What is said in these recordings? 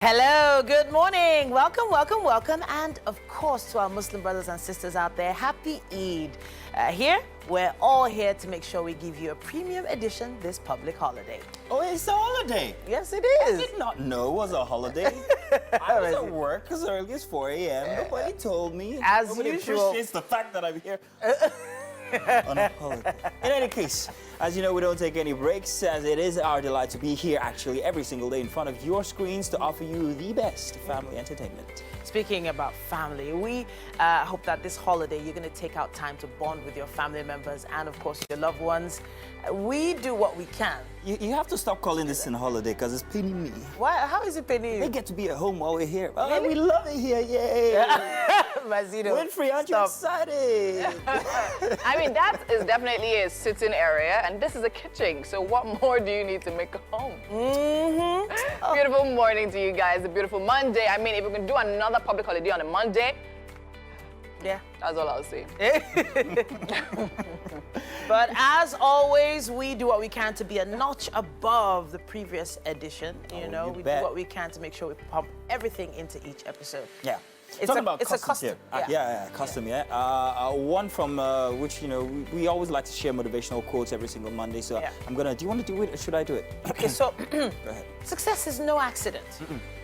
Hello, good morning. Welcome, welcome, welcome. And of course, to our Muslim brothers and sisters out there, happy Eid. Here, we're all here to make sure we give you a premium edition this public holiday. Oh, it's a holiday. Yes, it I is. did not know it was a holiday. I was at work as early as 4 a.m. Nobody told me. As Nobody usual. appreciates the fact that I'm here on a holiday. In any case, as you know, we don't take any breaks, as it is our delight to be here actually every single day in front of your screens to offer you the best family entertainment. Speaking about family, we hope that this holiday you're going to take out time to bond with your family members and, of course, your loved ones. We do what we can. You have to stop calling this a holiday because it's pinning me. Why? How is it penny you? They get to be at home while we're here. Oh, Really? we love it here, yay! Mazino, Winfrey, aren't you stop. excited? I mean, that is definitely a sitting area, and this is a kitchen. So what more do you need to make a home? Mm-hmm. Beautiful morning to you guys. A beautiful Monday. I mean, if we can do another public holiday on a Monday, Yeah. that's all I'll say. But as always, we do what we can to be a notch above the previous edition. You know, you we bet. do what we can to make sure we pump everything into each episode. Yeah. It's Talking a- about it's a custom, custom, yeah, custom, yeah. One from which, you know, we always like to share motivational quotes every single Monday. So Yeah. do you want to do it or should I do it? Okay, so Go ahead. success is no accident.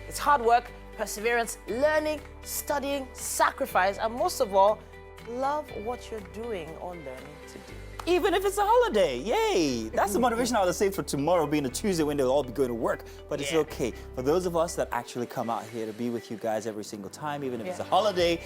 It's hard work, perseverance, learning, studying, sacrifice, and most of all, love what you're doing or learning to do. Even if it's a holiday, yay! That's the motivation I would have saved for tomorrow being a Tuesday when they'll all be going to work. But it's Yeah. okay. For those of us that actually come out here to be with you guys every single time, even if it's a Yeah. holiday,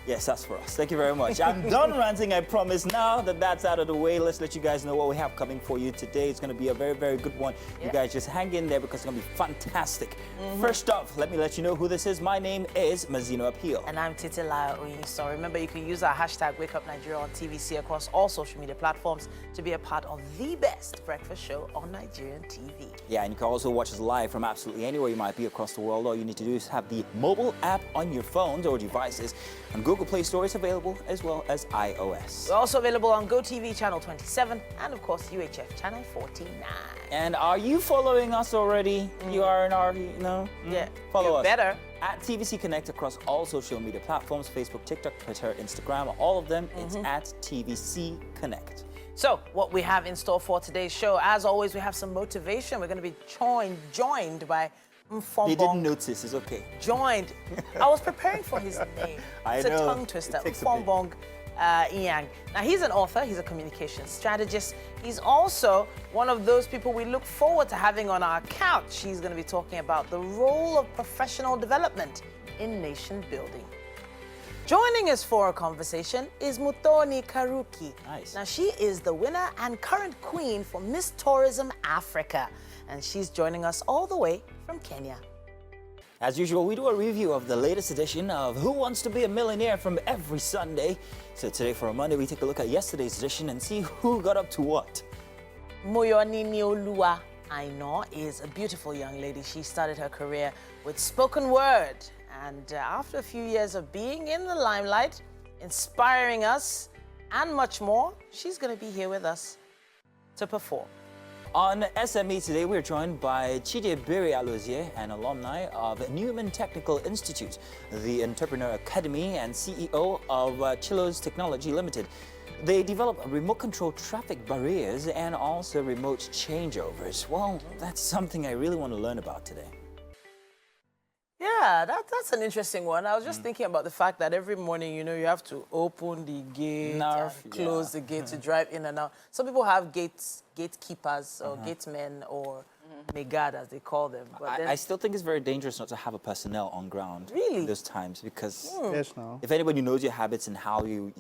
yes, that's for us. Thank you very much. I'm done ranting, I promise. Now that that's out of the way, let's let you guys know what we have coming for you today. It's going to be a very, very good one. Yeah. You guys just hang in there because it's going to be fantastic. First off, let me let you know who this is. My name is Mazino Appeal. And I'm Titilaya Oyiso. Remember, you can use our hashtag #WakeUpNigeria on TVC across all social media platforms to be a part of the best breakfast show on Nigerian TV. Yeah, and you can also watch us live from absolutely anywhere you might be across the world. All you need to do is have the mobile app on your phones or devices, and Google Play Store is available as well as iOS. We're also available on GOTV channel 27 and, of course, UHF channel 49. And are you following us already? You are in our, no? Yeah, Follow you us. better. At TVC Connect across all social media platforms, Facebook, TikTok, Twitter, Instagram, all of them, it's at TVC Connect. So, what we have in store for today's show, as always, we have some motivation. We're going to be joined by Mfombong. They didn't notice, it's okay. Joined. I was preparing for his name. I It's know. a tongue twister. It takes a bit. Mfombong Inyang. Now, he's an author. He's a communication strategist. He's also one of those people we look forward to having on our couch. He's going to be talking about the role of professional development in nation building. Joining us for a conversation is Mutoni Karuki. Nice. Now, she is the winner and current queen for Miss Tourism Africa, and she's joining us all the way from Kenya. As usual, we do a review of the latest edition of Who Wants to Be a Millionaire from every Sunday. So today for a Monday, we take a look at yesterday's edition and see who got up to what. Moyoni Niolua Aino is a beautiful young lady. She started her career with spoken word. And after a few years of being in the limelight, inspiring us, and much more, she's going to be here with us to perform. On SME today, we're joined by Chide Biri Alozie, an alumni of Newman Technical Institute, the Entrepreneur Academy and CEO of Chilos Technology Limited. They develop remote control traffic barriers and also remote changeovers. Well, that's something I really want to learn about today. Yeah, that's an interesting one. I was just thinking about the fact that every morning, you know, you have to open the gate and close the gate to drive in and out. Some people have gatekeepers or gatemen or megad, as they call them. But then, I still think it's very dangerous not to have a personnel on ground. Really? Those times, because Yes, now. if anybody knows your habits and how your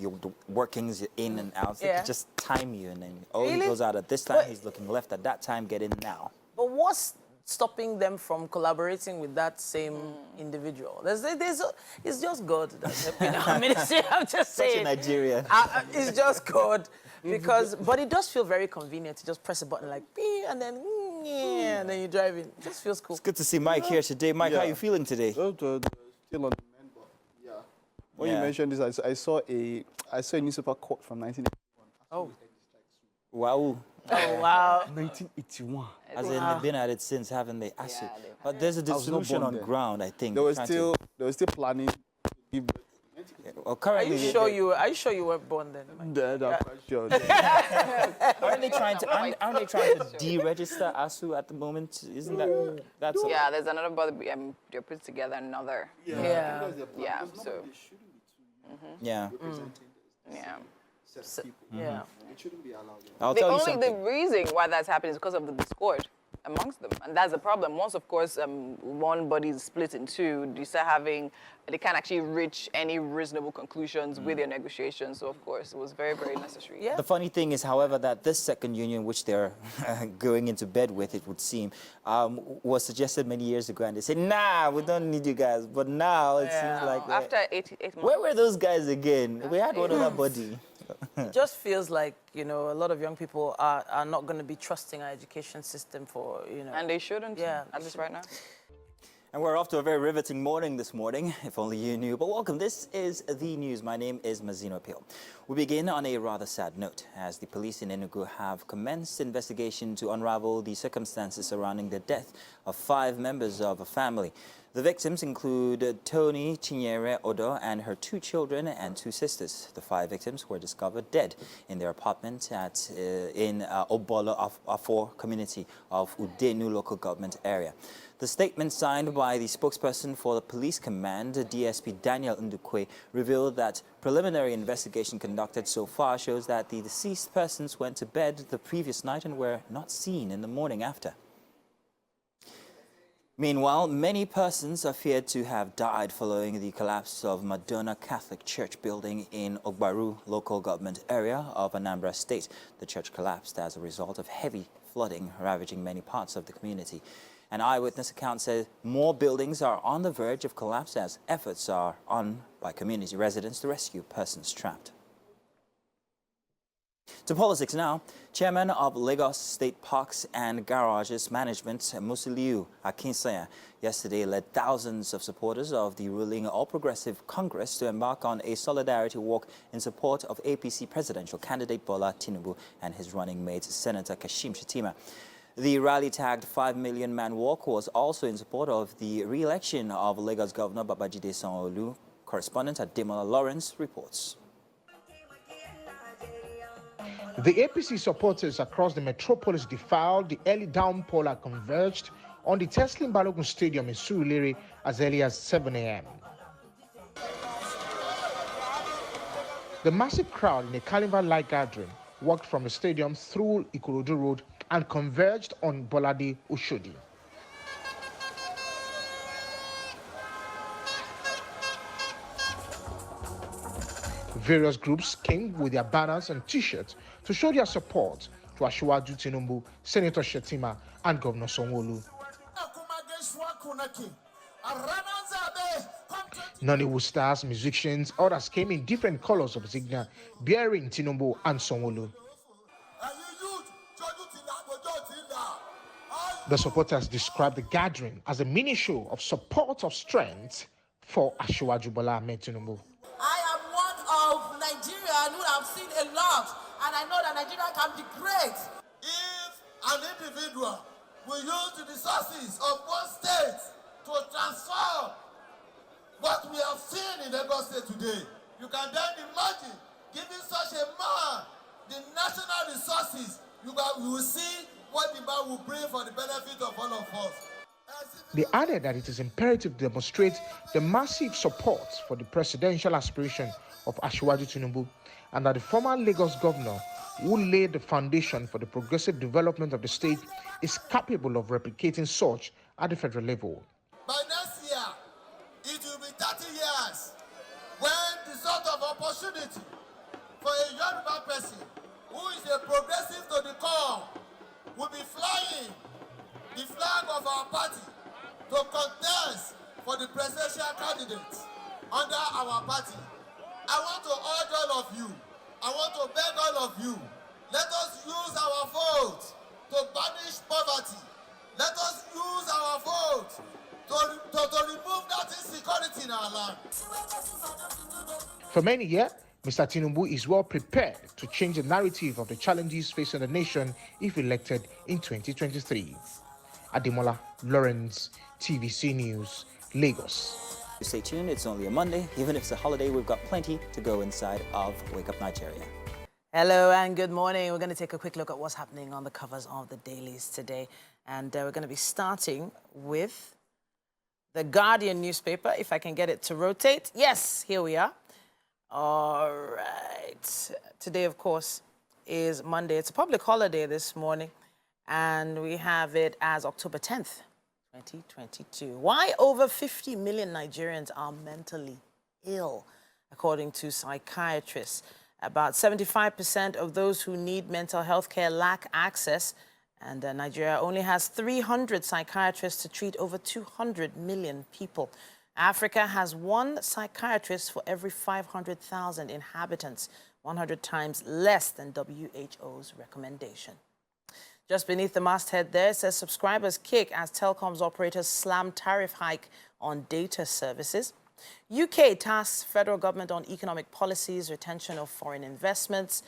workings, your in and out, they Yeah. can just time you and then, he Really? goes out at this time, But- he's looking left at that time, get in now. but what's stopping them from collaborating with that same individual? It's just God that's helping our ministry. I'm just Such a saying. Nigerian. It's just God. But it does feel very convenient to just press a button like beep and then and then you drive in. It just feels cool. It's good to see Mike here today. Mike, how Yeah. you feeling today? Still on the men, but yeah. When Yeah. you mentioned this, I saw a newspaper quote from 1981. Oh. Wow. Oh, wow. 1981. As in, they've been at it since, haven't they? Yeah, they've But there's a was not dissolution born on then. ground, I think. They were trying still planning to give birth. well, Are currently, you sure you weren't born then? Mike? Dead, I'm quite sure. aren't they trying to deregister ASU at the moment? Isn't that that's a- Yeah, there's another body. They're putting together another. Yeah. Yeah, so yeah. yeah. Yeah. It shouldn't be allowed. I'll The tell you only something. the reason why that's happening is because of the discord amongst them, and that's the problem. Once, of course, one body is split in two, they can't actually reach any reasonable conclusions with their negotiations. So, of course, it was very, very necessary. Yeah. The funny thing is, however, that this second union, which they're going into bed with, it would seem, was suggested many years ago, and they said, "Nah, we don't need you guys." But now it seems like After 8 months. where were those guys again? We had one other body. It just feels like, a lot of young people are not going to be trusting our education system for, And they shouldn't, Yeah, at least right now. And we're off to a very riveting morning this morning, if only you knew. But welcome, this is The News. My name is Mazino Peel. We begin on a rather sad note, as the police in Enugu have commenced investigation to unravel the circumstances surrounding the death of 5 members of a family. The victims include Tony Chinyere Odo and her 2 children and 2 sisters. The 5 victims were discovered dead in their apartment in Obolo Afo community of Udenu local government area. The statement signed by the spokesperson for the police command, DSP Daniel Ndukwe, revealed that preliminary investigation conducted so far shows that the deceased persons went to bed the previous night and were not seen in the morning after. Meanwhile, many persons are feared to have died following the collapse of Madonna Catholic Church building in Ogbaru local government area of Anambra State. The church collapsed as a result of heavy flooding ravaging many parts of the community. An eyewitness account says more buildings are on the verge of collapse as efforts are on by community residents to rescue persons trapped. To politics now. Chairman of Lagos State Parks and Garages Management, Musiliu Akinsanya, yesterday led thousands of supporters of the ruling All Progressive Congress to embark on a solidarity walk in support of APC presidential candidate Bola Tinubu and his running mate, Senator Kashim Shettima. The rally-tagged 5 Million Man Walk was also in support of the re-election of Lagos Governor Babajide Sanwo-Olu. Correspondent Ademola Lawrence reports. The APC supporters across the metropolis defiled the early downpour that converged on the Teslim Balogun Stadium in Surulere as early as 7 a.m. The massive crowd in a carnival-like gathering walked from the stadium through Ikorodu Road and converged on Bolade Oshodi. Various groups came with their banners and T-shirts to show their support to Asiwaju Tinubu, Senator Shettima, and Governor Sanwo-Olu. Nollywood stars, musicians, others came in different colors of insignia, bearing Tinubu and Sanwo-Olu. The supporters described the gathering as a mini show of support of strength for Asiwaju Bola Ahmed Tinubu. I am one of Nigerians who have seen a lot, and I know that Nigeria can be great. If an individual will use the resources of one state to transform what we have seen in Lagos State today, you can then imagine giving such a man the national resources, you will see what the man will bring for the benefit of all of us. They added that it is imperative to demonstrate the massive support for the presidential aspiration of Asiwaju Tinubu, and that the former Lagos governor, who laid the foundation for the progressive development of the state, is capable of replicating such at the federal level. By next year, it will be 30 years when the sort of opportunity for a Yoruba person who is a progressive to the core will be flying the flag of our party to contest for the presidential candidate under our party. I want to urge all of you, I want to beg all of you, let us use our vote to banish poverty. Let us use our vote to remove that insecurity in our land. For many here, Mr. Tinubu is well prepared to change the narrative of the challenges facing the nation if elected in 2023. Ademola Lawrence, TVC News, Lagos. Stay tuned, it's only a Monday. Even if it's a holiday, we've got plenty to go inside of Wake Up Nigeria. Hello and good morning. We're going to take a quick look at what's happening on the covers of the dailies today. And we're going to be starting with the Guardian newspaper, if I can get it to rotate. Yes, here we are. All right. Today, of course, is Monday. It's a public holiday this morning, and we have it as October 10th, 2022. Why over 50 million Nigerians are mentally ill, according to psychiatrists. About 75% of those who need mental health care lack access, and Nigeria only has 300 psychiatrists to treat over 200 million people. Africa has one psychiatrist for every 500,000 inhabitants, 100 times less than WHO's recommendation. Just beneath the masthead there, it says subscribers kick as telecoms operators slam tariff hike on data services. UK tasks federal government on economic policies, retention of foreign investments.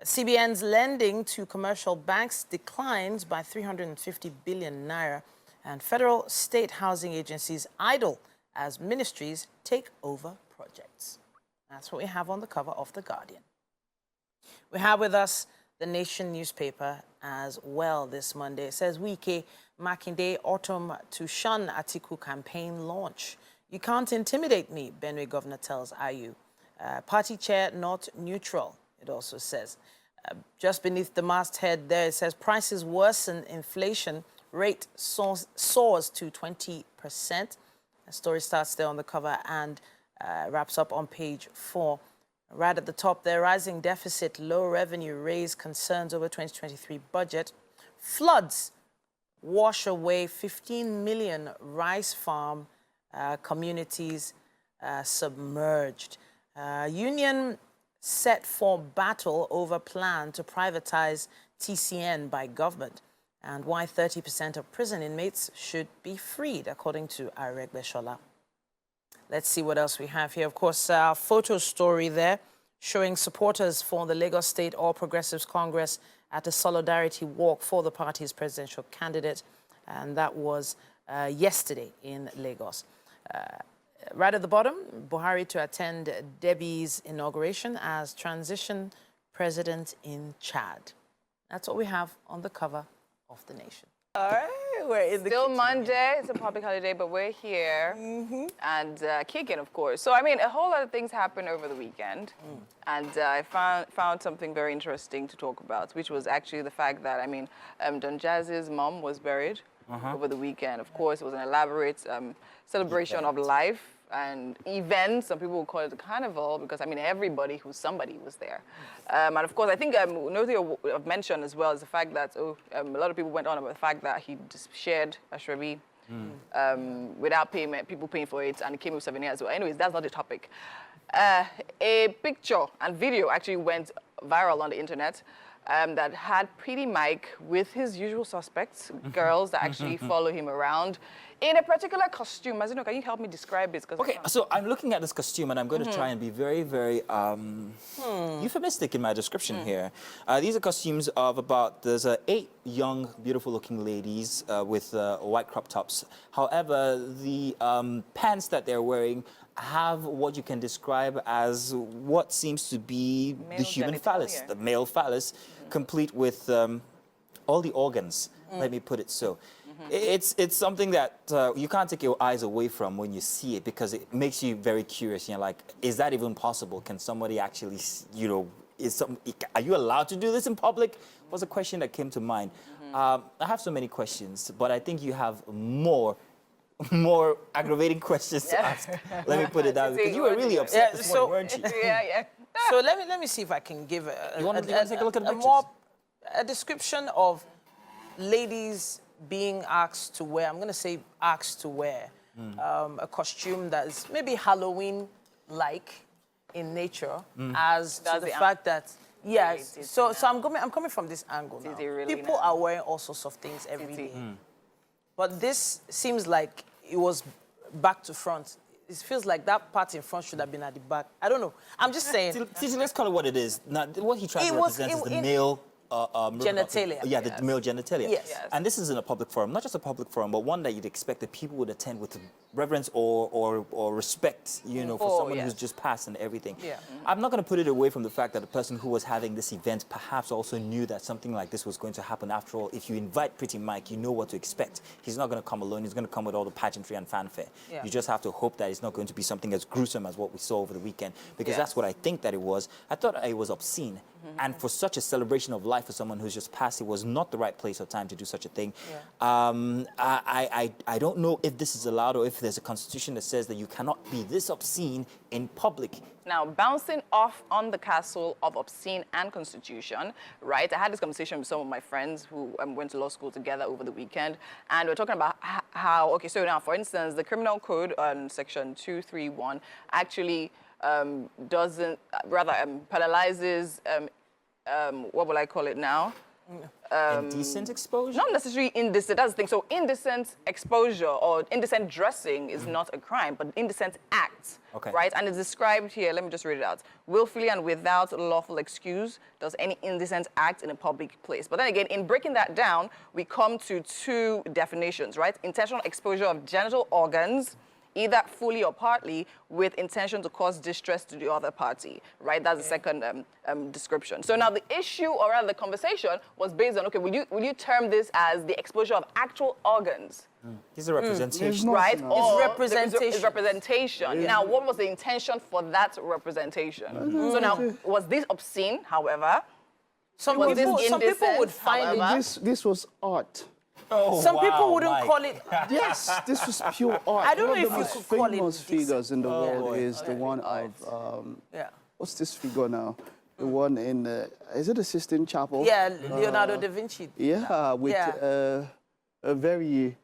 CBN's lending to commercial banks declines by 350 billion naira, and federal state housing agencies idle as ministries take over projects. That's what we have on the cover of The Guardian. We have with us the Nation newspaper as well this Monday. It says, Wike Makinde autumn to shun Atiku campaign launch. You can't intimidate me, Benue governor tells IU. Party chair not neutral, it also says. Just beneath the masthead there, it says prices worsen, inflation rate soars to 20%. The story starts there on the cover and wraps up on page 4. Right at the top there, rising deficit, low revenue raise concerns over 2023 budget. Floods wash away 15 million rice farm communities submerged. Union set for battle over plan to privatize TCN by government, and why 30% of prison inmates should be freed, according to Areg Beshola. Let's see what else we have here. Of course, our photo story there showing supporters for the Lagos State All Progressives Congress at a solidarity walk for the party's presidential candidate, and that was yesterday in Lagos. Right at the bottom, Buhari to attend Debi's inauguration as transition president in Chad. That's what we have on the cover of The Nation. All right, we're in the Still kitchen. Monday, it's a public holiday, but we're here and kicking, of course. So, I mean, a whole lot of things happened over the weekend, and I found something very interesting to talk about, which was actually the fact that, I mean, Don Jazz's mom was buried over the weekend. Of course, it was an elaborate celebration of life and event. Some people will call it a carnival because, I mean, everybody who's somebody was there. And of course, I think nothing I've mentioned as well is the fact that a lot of people went on about the fact that he just shared Ashrabi without payment, people paying for it, and it came with souvenirs as well. Anyways, that's not the topic. A picture and video actually went viral on the internet that had Pretty Mike with his usual suspects, girls that actually follow him around in a particular costume. Mazino, can you help me describe it? Okay, so I'm looking at this costume and I'm going to try and be very, very euphemistic in my description here. These are costumes of there's 8 young, beautiful-looking ladies with white crop tops. However, the pants that they're wearing have what you can describe as what seems to be the human phallus, the male phallus, complete with all the organs, let me put it so. It's something that you can't take your eyes away from when you see it because it makes you very curious. You're like, is that even possible? Can somebody actually, you know, are you allowed to do this in public? Was a question that came to mind. I have so many questions, but I think you have more aggravating questions to ask. Let me put it that way. Because you were really upset this morning, weren't you? So let me see if I can give you want to take a look at the pictures? A description of ladies being asked to wear, I'm going to say asked to wear, a costume that is maybe Halloween-like in nature, as to the fact that, yes, so I'm coming from this angle now. People are wearing all sorts of things every day. But this seems like it was back to front. it feels like that part in front should have been at the back. I don't know. I'm just saying. Titi, let's call it what it is. Now, what he tried to represent is the male genitalia. Yeah, the male genitalia. Yes. And this is in a public forum, not just a public forum, but one that you'd expect that people would attend with reverence or respect, you know, for someone who's just passed and everything. Yeah. I'm not going to put it away from the fact that the person who was having this event perhaps also knew that something like this was going to happen. After all, if you invite Pretty Mike, you know what to expect. He's not going to come alone. He's going to come with all the pageantry and fanfare. Yeah. You just have to hope that it's not going to be something as gruesome as what we saw over the weekend, because that's what I think that it was. I thought it was obscene. And for such a celebration of life for someone who's just passed, it was not the right place or time to do such a thing. Yeah. I don't know if this is allowed or if there's a constitution that says that you cannot be this obscene in public. Now, bouncing off on the castle of obscene and constitution, right? I had this conversation with some of my friends who went to law school together over the weekend, and we're talking about how, okay, so now, for instance, the criminal code on section 231 actually doesn't, rather penalizes, what will I call it now? Indecent exposure? Not necessarily indecent, that's the thing. So indecent exposure or indecent dressing is not a crime, but indecent acts, right? And it's described here, let me just read it out. Willfully and without lawful excuse does any indecent act in a public place. But then again, in breaking that down, we come to two definitions, right? Intentional exposure of genital organs, either fully or partly, with intention to cause distress to the other party, right? That's the second description. So now the issue, or rather the conversation, was based on, okay, will you term this as the exposure of actual organs? It's a representation. Right? It's Or representation. It's representation. Now, what was the intention for that representation? So now, was this obscene, however? Some Was this people indecent, would find however? This was art. Oh, Some people wow, wouldn't Mike. call it. Yes, this was pure art. I don't know One of if the you most could call it famous decent. figures in the world boy. is the one of Yeah. what's this figure now? The one in is it the Sistine Chapel? Yeah, Leonardo da Vinci. Yeah, with Yeah. a very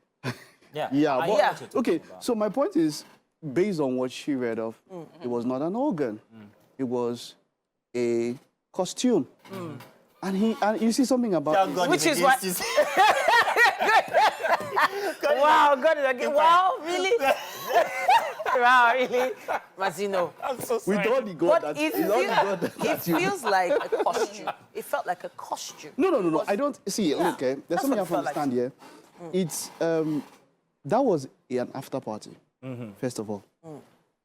Yeah. yeah. I but- know what you're talking okay, about. so my point is, based on what she read of, it was not an organ. It was a costume. And you see something about Thank it. God Which it's is what- against Wow, God is again. Wow, really? Wow, really? Mazino. I'm so With sorry. all the God But that it, with all the God that it feels like a costume. It felt like a costume. No. I don't see. Yeah, Okay, there's that's something I what have it to felt understand here. It's that was an after party. First of all,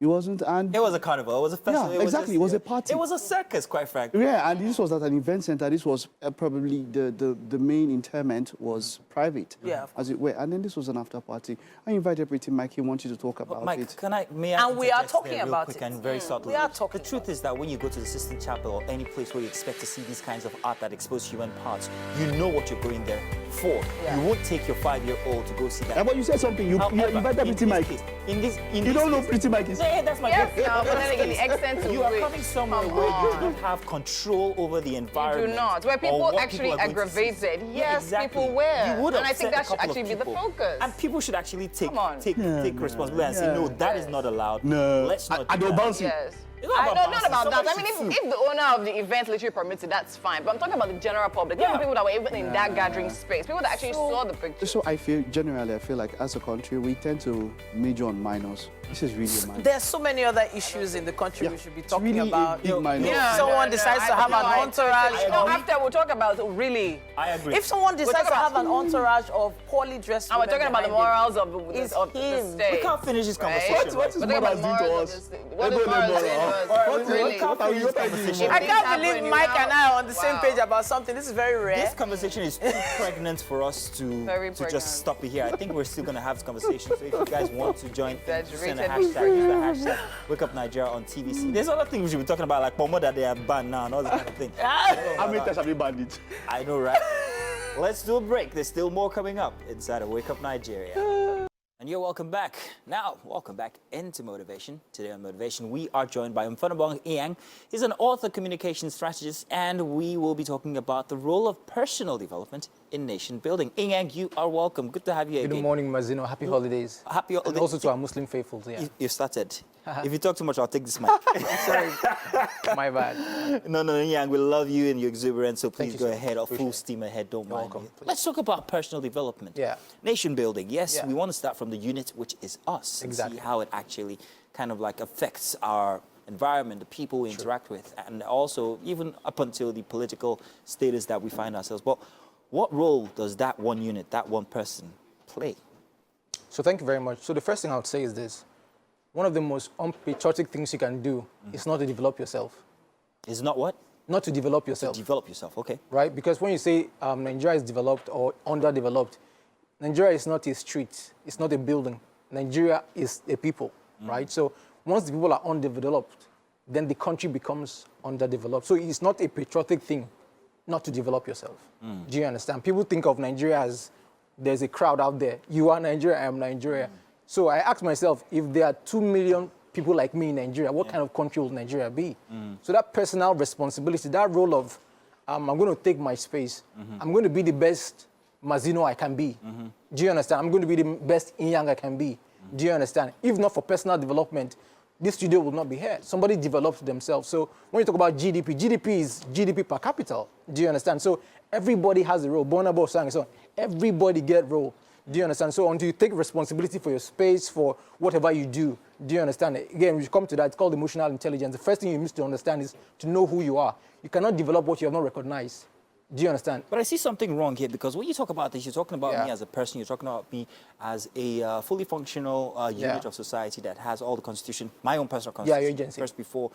it wasn't, and It was a carnival. It was a festival. Yeah, It was exactly. just- It was a party. It was a circus, quite frankly. yeah, and this was at an event center. This was probably the main interment was private, Yeah, of as it were. And then this was an after party. I invited Pretty Mike. He wanted to talk about Mike, it. may I And we are interject talking there real about quick it. and very subtly? We are talking The truth is that when you go to the Sistine Chapel or any place where you expect to see these kinds of art that expose human parts, you know what you're going there for. Yeah. You won't take your 5-year-old to go see that. Yeah, but you said something. You However, invited in Pretty this Mike. case- in You this don't know case- Pretty Mike is. Yeah, that's my Yes, point. now, but then again, the extent to You are which, coming somewhere come where you on. don't have control over the You environment. do not. Where or people what actually are going to see. aggravated. Yeah, Yes, exactly. people were. You would And I upset think a that should couple of actually be the people. focus. And people should actually take Come on. responsibility and say, no, that is not allowed. No. Let's not I do don't that. bounce it. Yes. It's not about Not bouncing. about that. I Somebody mean, should if the owner of the event literally permits it, that's fine. But I'm talking about the general public. Not Yeah. people that were even in that gathering space. People that actually saw the picture. So I feel like as a country we tend to major on minors. This is really a minor. There's so many other issues in the country Yeah, we should be it's talking really about. a big minor. If someone decides to have an entourage, No, after we'll talk about really. I agree. if someone decides talking to have about- an entourage of poorly dressed And we're women talking about the behind morals of It's the him. state. We can't finish this Right? conversation. What right is We're talking about morals doing to morals us? of the state. What is What morals is doing to moral? us? Alright, we Really? can't finish this conversation. I Things can't happen, believe you Mike know? and I are on the same Wow. page about something. This is very rare. This conversation is too pregnant for us to Very just stop it here. I think we're still going to have this conversation. So if you guys want to join, send a Exaggerated. hashtag, use the hashtag Wake Up Nigeria on TVC. There's other things we should be talking about, like Pomo that they are banned now and all that kind of thing. How many times have you banned it? I know, right? Let's do a break. There's still more coming up inside of Wake Up Nigeria. And you're welcome back. Now, welcome back into Motivation. Today on Motivation, we are joined by Mfanabong Iyang. He's an author, communication strategist, and we will be talking about the role of personal development in nation building. Iyang, you are welcome. Good to have you Good again. morning, Mazino. Happy holidays. Happy And holidays. also to our Muslim faithfuls. Yeah. You started. If you talk too much, I'll take this mic. Sorry. My bad. No, Yang, we love you and your exuberance, so please you, go sir. ahead, or Appreciate full it. steam ahead, don't mind welcome. me. Please. Let's talk about personal development. Yeah. Nation building, yes, Yeah. we want to start from the unit, which is us, and see Exactly. how it actually kind of like affects our environment, the people we interact with, and also even up until the political status that we find ourselves. But what role does that one unit, that one person play? So thank you very much. So the first thing I would say is this. One of the most unpatriotic things you can do is not to develop yourself. Is not what? Not to develop yourself. Develop yourself, okay. Right? Because when you say Nigeria is developed or underdeveloped, Nigeria is not a street. It's not a building. Nigeria is a people, right? So once the people are undeveloped, then the country becomes underdeveloped. So it's not a patriotic thing not to develop yourself. Do you understand? People think of Nigeria as there's a crowd out there. You are Nigeria, I am Nigeria. So I ask myself, if there are 2 million people like me in Nigeria, what kind of country will Nigeria be? So that personal responsibility, that role of, I'm going to take my space. I'm going to be the best Mazino I can be. Do you understand? I'm going to be the best Inyang I can be. Do you understand? If not for personal development, this studio will not be here. Somebody developed themselves. So when you talk about GDP, GDP is GDP per capita. Do you understand? So everybody has a role. Bonabo sang so everybody get role. Do you understand? So until you take responsibility for your space, for whatever you do you understand? Again, we come to that, it's called emotional intelligence. The first thing you need to understand is to know who you are. You cannot develop what you have not recognized. Do you understand? But I see something wrong here, because when you talk about this, you're talking about me as a person, you're talking about me as a fully functional unit of society that has all the constitution, my own personal constitution. Yeah, your agency. First before,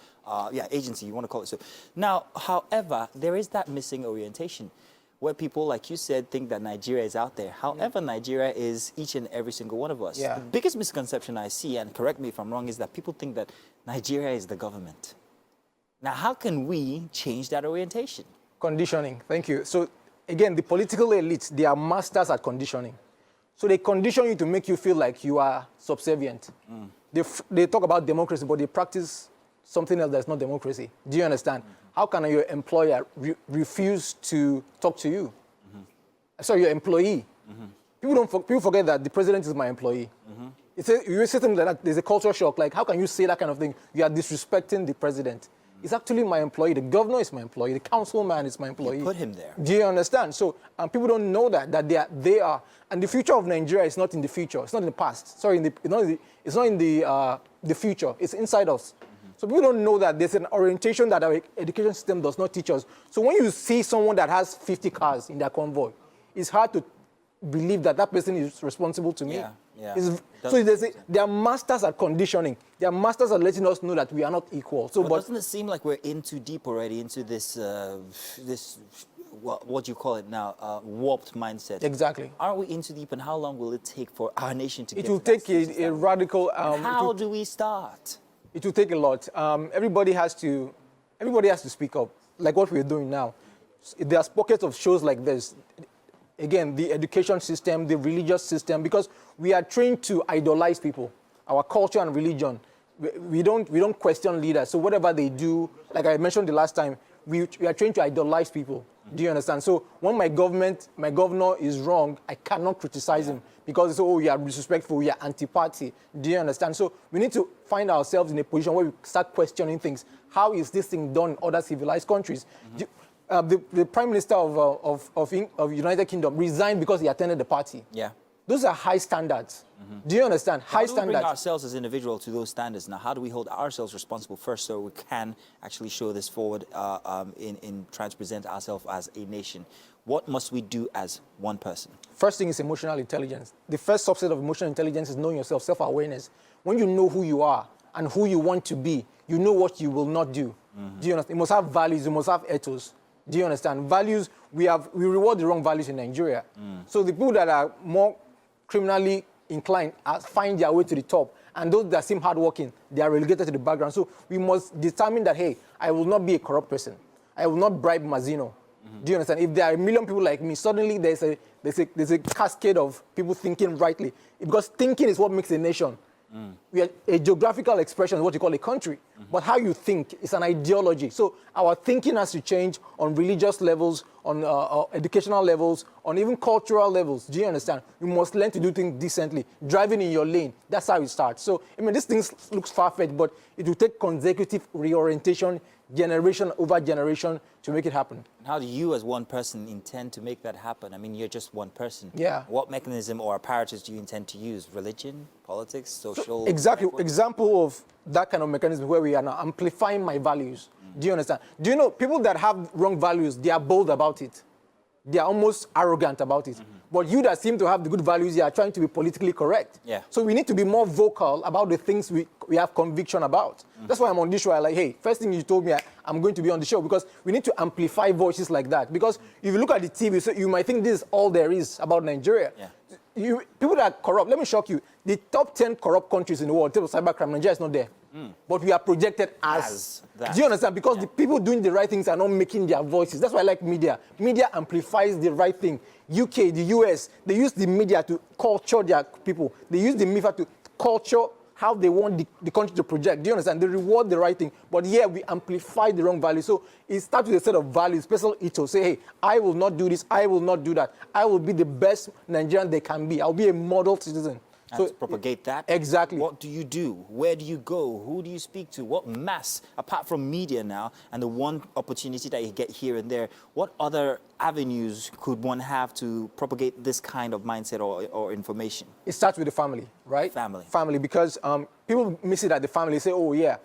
agency, you want to call it so. Now, however, there is that missing orientation where people, like you said, think that Nigeria is out there. However, Nigeria is each and every single one of us. Yeah. The biggest misconception I see, and correct me if I'm wrong, is that people think that Nigeria is the government. Now, how can we change that orientation? Conditioning, thank you. So again, the political elites, they are masters at conditioning. So they condition you to make you feel like you are subservient. They talk about democracy, but they practice something else that's not democracy. Do you understand? How can your employer refuse to talk to you? Sorry, your employee. People forget that the president is my employee. You say something like that, there's a cultural shock. Like, how can you say that kind of thing? You are disrespecting the president. It's actually my employee. The governor is my employee. The councilman is my employee. You put him there. Do you understand? So people don't know that they are. And the future of Nigeria is not in the future. It's not in the past. Sorry, it's not in the future. It's inside us. So people don't know that there's an orientation that our education system does not teach us. So when you see someone that has 50 cars in their convoy, it's hard to believe that that person is responsible to me. Yeah. So they are masters at conditioning. They are masters at letting us know that we are not equal. So, but doesn't it seem like we're in too deep already into this, what do you call it now, warped mindset? Exactly. Aren't we in too deep, and how long will it take for our nation to get to that? It will take a radical... how do we start? It will take a lot. Everybody has to speak up, like what we're doing now. There's pockets of shows like this. Again, the education system, the religious system, because we are trained to idolize people, our culture and religion. We don't question leaders. So whatever they do, like I mentioned the last time, we are trained to idolize people. Do you understand? So when my governor is wrong, I cannot criticize him because you are disrespectful, you are anti-party. Do you understand? So we need to find ourselves in a position where we start questioning things. How is this thing done in other civilized countries? The Prime Minister of United Kingdom resigned because he attended the party. Yeah. Those are high standards. Do you understand? High standards. How do we bring ourselves as individuals to those standards now? How do we hold ourselves responsible first so we can actually show this forward in trying to present ourselves as a nation? What must we do as one person? First thing is emotional intelligence. The first subset of emotional intelligence is knowing yourself, self-awareness. When you know who you are and who you want to be, you know what you will not do. Do you understand? You must have values, you must have ethos. Do you understand? Values, we reward the wrong values in Nigeria. So the people that are more criminally inclined find their way to the top. And those that seem hardworking, they are relegated to the background. So we must determine that, hey, I will not be a corrupt person. I will not bribe Mazino. Do you understand? If there are 1 million people like me, suddenly there's a cascade of people thinking rightly. Because thinking is what makes a nation. We are a geographical expression of what you call a country. But how you think is an ideology. So our thinking has to change on religious levels, on educational levels, on even cultural levels. Do you understand? You must learn to do things decently. Driving in your lane, that's how it starts. So, I mean, this thing looks far-fetched, but it will take consecutive reorientation generation over generation to make it happen. How do you, as one person, intend to make that happen? I mean, you're just one person. Yeah. What mechanism or apparatus do you intend to use? Religion, politics, social? Exactly. networks? Example of that kind of mechanism where we are now amplifying my values. Do you understand? Do you know people that have wrong values, they are bold about it. They are almost arrogant about it. But you that seem to have the good values, you are trying to be politically correct. Yeah. So we need to be more vocal about the things we have conviction about. That's why I'm on this show. I'm like, hey, first thing you told me, I'm going to be on the show because we need to amplify voices like that. Because if you look at the TV, so you might think this is all there is about Nigeria. Yeah. People that are corrupt, let me shock you. The top 10 corrupt countries in the world, in terms of cybercrime, Nigeria is not there. But we are projected as that. Do you understand? Because the people doing the right things are not making their voices. That's why I like media. Media amplifies the right thing. UK, the US, they use the media to culture their people. They use the media to culture how they want the country to project. Do you understand? They reward the right thing. But yeah, we amplify the wrong value. So it starts with a set of values, personal ethos. Say, hey, I will not do this. I will not do that. I will be the best Nigerian they can be. I'll be a model citizen. And to propagate that? Exactly. What do you do? Where do you go? Who do you speak to? What mass, apart from media now, and the one opportunity that you get here and there, what other avenues could one have to propagate this kind of mindset or information? It starts with the family, right? Family. Family, because people miss it at the family. Say, oh yeah,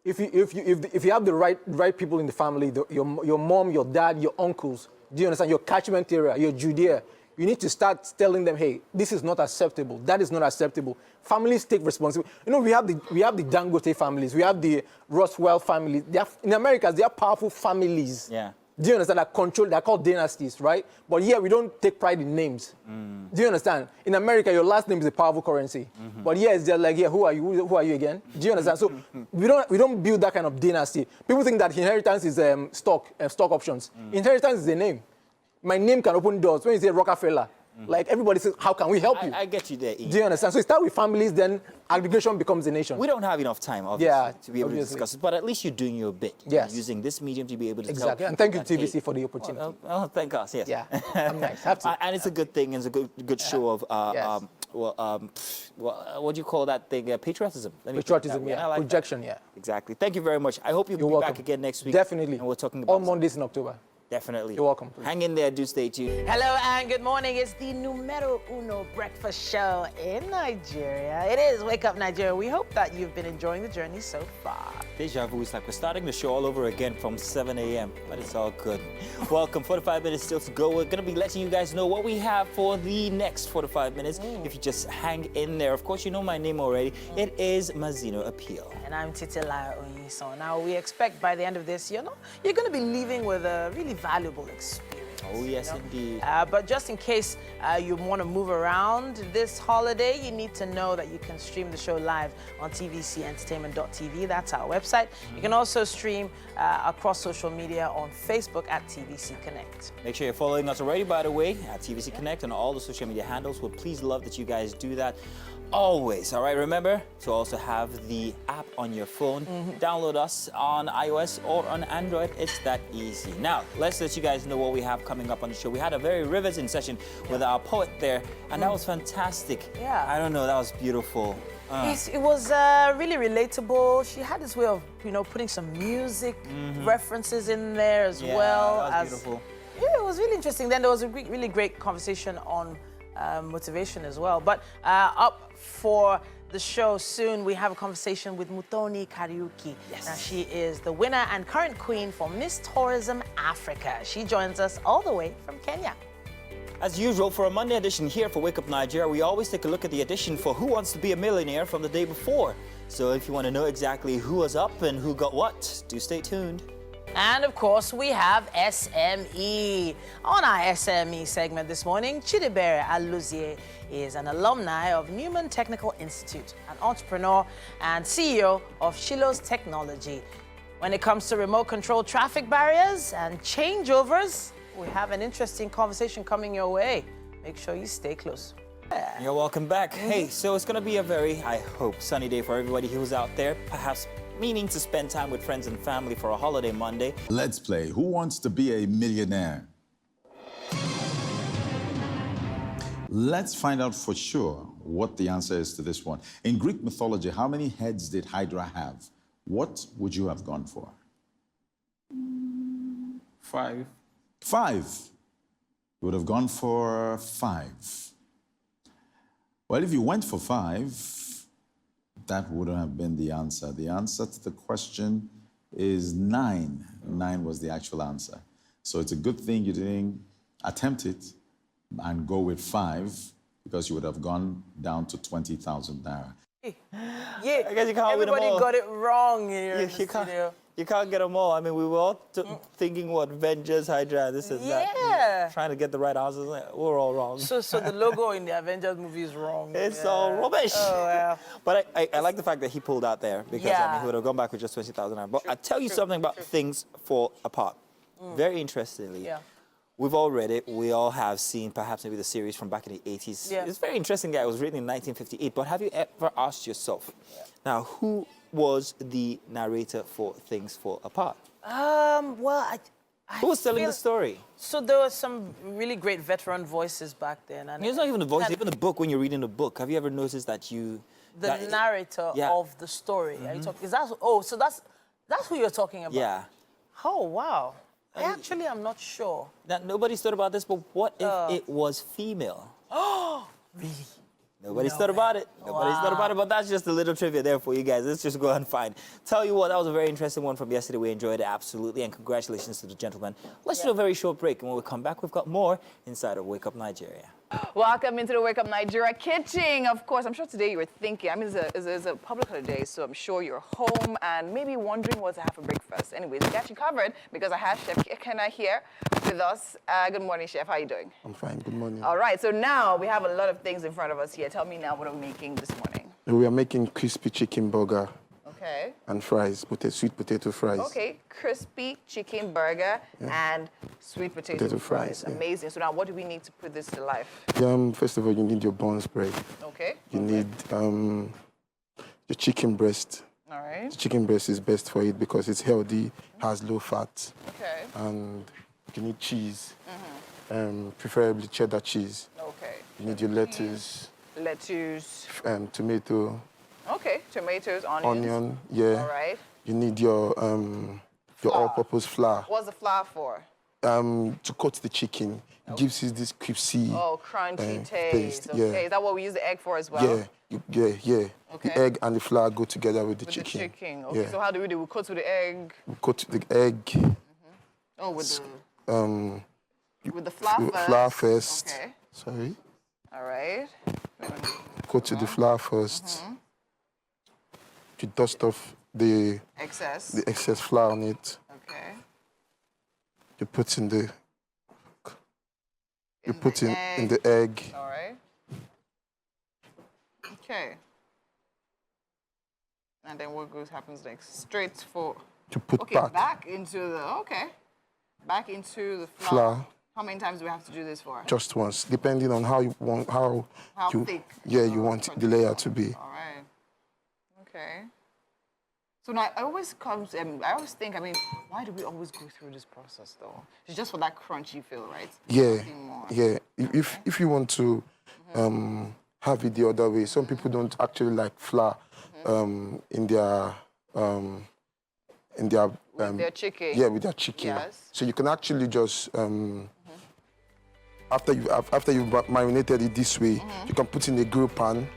if you have the right people in the family, your mom, your dad, your uncles, do you understand? Your catchment area, your Judea. You need to start telling them, hey, this is not acceptable. That is not acceptable. Families take responsibility. You know, we have the Dangote families. We have the Roswell families. In America, they are powerful families. Yeah. Do you understand? That control, they're called dynasties, right? But here, we don't take pride in names. Do you understand? In America, your last name is a powerful currency. But here, it's just like, yeah, who are you? Who are you again? Do you understand? So we don't build that kind of dynasty. People think that inheritance is stock options. Inheritance is a name. My name can open doors. When you say Rockefeller, like everybody says, how can we help you? I get you there, Ian. Do you understand? So it starts with families, then aggregation becomes a nation. We don't have enough time, obviously, to be able obviously. to discuss it, but at least you're doing your bit. Yes. You're using this medium to be able to Exactly. tell And thank you, people that, TVC, for the opportunity. Oh, thank us, yes. Yeah, I'm nice. Have to. And it's a good thing. It's a good show of, Yes. what do you call that thing? Patriotism. Let me put it that Patriotism, way. yeah. I like Projection, that. yeah. Exactly. Thank you very much. I hope you'll You're be welcome. back again next week. Definitely. And we're talking about all Mondays in October. Definitely. You're welcome. Hang in there. Do stay tuned. Hello and good morning. It's the numero uno breakfast show in Nigeria. It is Wake Up Nigeria. We hope that you've been enjoying the journey so far. Deja vu. It's like we're starting the show all over again from 7 a.m., but it's all good. Welcome. 45 minutes still to go. We're going to be letting you guys know what we have for the next 45 minutes. If you just hang in there. Of course, you know my name already. It is Mazino Appeal. And I'm Titila Onyiso. Now, we expect by the end of this, you're going to be leaving with a really valuable experience. Oh, yes, indeed. But just in case you want to move around this holiday, you need to know that you can stream the show live on tvcentertainment.tv. That's our website. You can also stream across social media on Facebook at TVC Connect. Make sure you're following us already, by the way, at TVC Connect and all the social media handles. We'll please love that you guys do that. Always, all right? Remember to also have the app on your phone. Download us on iOS or on Android. It's that easy. Now, let's let you guys know what we have coming up on the show. We had a very riveting session with our poet there, and that was fantastic. Yeah. I don't know, that was beautiful. It was really relatable. She had this way of, putting some music references in there as well. That was beautiful. Yeah, it was really interesting. Then there was a really great conversation on motivation as well. But up for the show soon, we have a conversation with Muthoni Kariuki. Yes. Now, she is the winner and current queen for Miss Tourism Africa. She joins us all the way from Kenya. As usual, for a Monday edition here for Wake Up Nigeria, we always take a look at the edition for Who Wants to Be a Millionaire from the day before. So if you want to know exactly who was up and who got what, do stay tuned. And of course, we have SME. On our SME segment this morning, Chidebere Aluzie is an alumni of Newman Technical Institute, an entrepreneur and CEO of Shiloh's Technology. When it comes to remote control traffic barriers and changeovers, we have an interesting conversation coming your way. Make sure you stay close. You're welcome back. Hey, so it's going to be a very, I hope, sunny day for everybody who's out there, perhaps meaning to spend time with friends and family for a holiday Monday. Let's play Who Wants to Be a Millionaire? Let's find out for sure what the answer is to this one. In Greek mythology, how many heads did Hydra have? What would you have gone for? 5. 5. You would have gone for 5. Well, if you went for 5, that wouldn't have been the answer. The answer to the question is 9. 9 was the actual answer. So it's a good thing you didn't attempt it and go with 5, because you would have gone down to 20,000 naira. Yeah, I guess you can't win them everybody all. got it wrong here in the studio. You can't get them all. I mean, we were all thinking what Avengers, Hydra, this is that. Yeah. Trying to get the right answers. We're all wrong. So the logo in the Avengers movie is wrong. It's all rubbish. Oh, well. But I like the fact that he pulled out there, because I mean, he would have gone back with just 20,000 naira. But I'll tell you something about things fall apart. Very interestingly. Yeah. We've all read it. We all have seen perhaps maybe the series from back in the 80s. Yeah. It's very interesting that it was written in 1958. But have you ever asked yourself, now, who was the narrator for Things Fall Apart? Well, Who was telling the story? So there were some really great veteran voices back then. And It's not even the voice, even the book. When you're reading the book, have you ever noticed that the narrator of the story? Are you talking? Is that? Oh, so that's who you're talking about. Yeah. Oh wow. I actually am not sure. Now, nobody's thought about this, but what if it was female? Oh, really? Nobody's thought about it. Nobody's thought about it, but that's just a little trivia there for you guys. Let's just go and find. Tell you what, that was a very interesting one from yesterday. We enjoyed it, absolutely, and congratulations to the gentleman. Let's do a very short break, and when we come back, we've got more inside of Wake Up Nigeria. Welcome into the Wake Up Nigeria kitchen. Of course, I'm sure today you were thinking, I mean, it's a public holiday, so I'm sure you're home and maybe wondering what to have for breakfast. Anyways, we got you covered because I have Chef Kenna here with us. Good morning, Chef. How are you doing? I'm fine. Good morning. All right, so now we have a lot of things in front of us here. Tell me now what are we making this morning? We are making crispy chicken burger Okay. and fries, sweet potato fries. Okay, crispy chicken burger and sweet potato fries. yeah. Amazing. So now what do we need to put this to life? First of all, you need your buns bread. Okay. You need your chicken breast. All right. The chicken breast is best for it because it's healthy, has low fat. Okay. And you need cheese, preferably cheddar cheese. Okay. You need your lettuce, Lettuce. tomato, Okay, tomatoes, onions. onion, yeah. All right. You need your all-purpose flour. What's the flour for? To coat the chicken. It gives you this crispy Crunchy taste. taste. Okay, Yeah. is that what we use the egg for as well? Yeah. Okay. The egg and the flour go together with the With chicken. the chicken. Okay, Yeah. so how do we do? We coat with the egg. We coat the egg. Oh, with the Flour flour first. first. Okay. Sorry. All right. Coat with the flour first. You dust off the Excess. flour on it. Okay. You put in the in the egg. All right. Okay. And then what happens next? Straight for. You put back into the back into the flour. How many times do we have to do this for? Just once, depending on how you want How thick? you want the layer to be. All right. Okay. So now I always think, I mean, why do we always go through this process though? It's just for that crunchy feel, right? Yeah, Nothing more. yeah. If you want to have it the other way, some people don't actually like flour in their With their chicken. Yeah, with their chicken. Yes. So you can actually just after you've marinated it this way, you can put in a grill pan,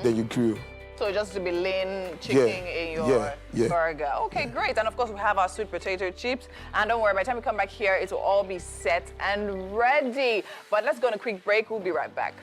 then you grill. So just to be lean chicken in your burger. Okay, great. And of course, we have our sweet potato chips. And don't worry, by the time we come back here, it will all be set and ready. But let's go on a quick break. We'll be right back.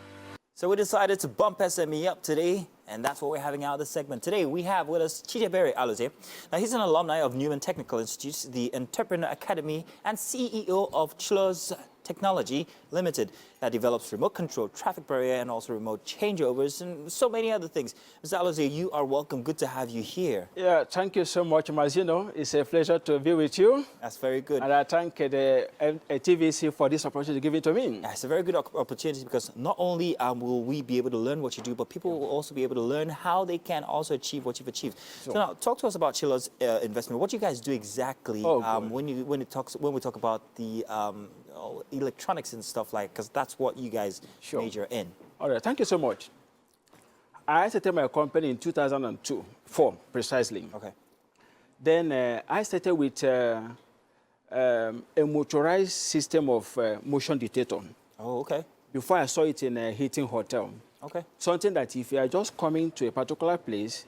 So we decided to bump SME up today, and that's what we're having out of this segment. Today, we have with us Chidebere Alozie. Now, he's an alumni of Newman Technical Institute, the Entrepreneur Academy, and CEO of Chilo's Technology Limited that develops remote control, traffic barrier, and also remote changeovers, and so many other things. Mr. Alozie, you are welcome. Good to have you here. Yeah, thank you so much, Mazino. It's a pleasure to be with you. That's very good. And I thank the TVC for this opportunity given to me. Yeah, it's a very good opportunity because not only will we be able to learn what you do, but people will also be able to learn how they can also achieve what you've achieved. So now, talk to us about Chilo's investment. What do you guys do exactly when we talk about the electronics and stuff like, because that's what you guys major in. All right, thank you so much. I started my company in 2004, precisely. Okay. Then I started with a motorized system of motion detector. Oh, okay. Before I saw it in a Hilton hotel. Okay. Something that if you are just coming to a particular place,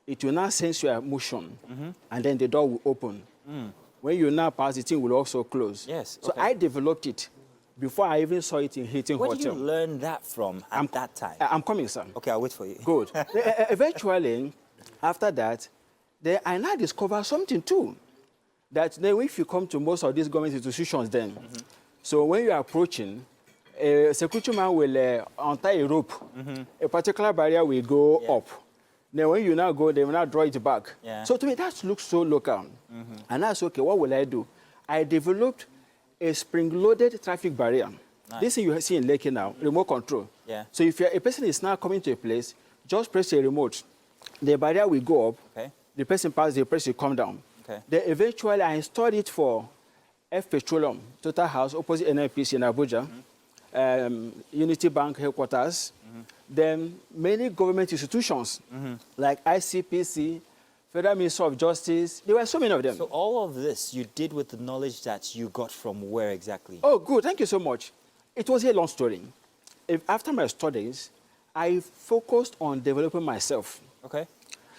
it will now sense your motion, and then the door will open. When you now pass, the thing will also close. Yes, So okay. I developed it before I even saw it in Hilton Where hotel. did you learn that from at that time? I'm coming, sir. Okay, I'll wait for you. Good. Eventually, after that, then I now discover something too. That then if you come to most of these government institutions then, so when you are approaching, a security man will untie a rope. A particular barrier will go up. Then when you now go, they will now draw it back. Yeah. So to me, that looks so local. And that's okay, what will I do? I developed a spring-loaded traffic barrier. Nice. This thing you see in Lekki now, remote control. Yeah. So if a person is now coming to a place, just press a remote. The barrier will go up. Okay. The person passes, the press will come down. Okay. Then eventually I installed it for F Petroleum, Total House, opposite NNPC in Abuja, Unity Bank headquarters, then many government institutions like ICPC, Federal Ministry of Justice. There were so many of them. So all of this you did with the knowledge that you got from where exactly? Oh, good. Thank you so much. It was a long story. After my studies, I focused on developing myself. Okay.